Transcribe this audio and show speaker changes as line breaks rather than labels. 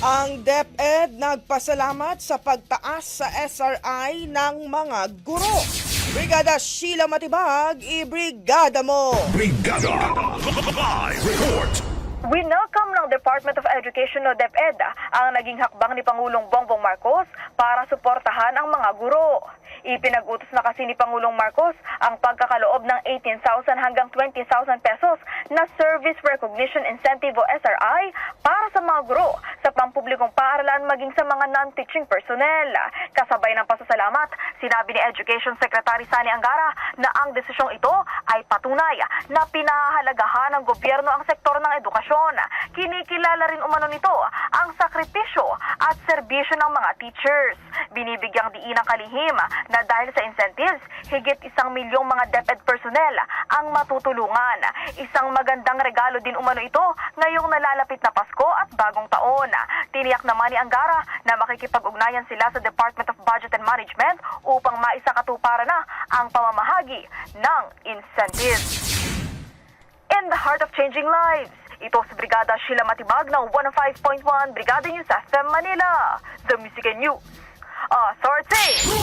Ang DepEd nagpasalamat sa pagtaas sa SRI ng mga guro. Brigada Sheila Matibag, ibrigada mo!
Brigada Live Report.
Winelcome ng Department of Education o DepEd ang naging hakbang ni Pangulong Bongbong Marcos para suportahan ang mga guro. Ipinag-utos na kasi ni Pangulong Marcos ang pagkakaloob ng 18,000 hanggang 20,000 pesos na Service Recognition Incentive o SRI para sa mga guro sa pampublikong paaralan maging sa mga non-teaching personnel. Kasabay ng pasasalamat, sinabi ni Education Secretary Sani Angara na ang desisyong ito ay patunay na pinahahalagahan ng gobyerno ang sektor ng edukasyon. Kinikilala rin umano nito ang sakripisyo at serbisyo ng mga teachers. Binibigyang diin ng kalihim na dahil sa incentives, higit 1 milyong mga DepEd personnel ang matutulungan. Isang magandang regalo din umano ito ngayong nalalapit na Pasko at Bagong Taon. Tiniyak naman ni Angara na makikipag-ugnayan sila sa Department of Budget and Management upang maisakatuparan na ang pamamahagi ng incentives. In the heart of changing lives, ito si Brigada Sheila Matibag ng 105.1 Brigada News FM Manila, The Music and News Authority.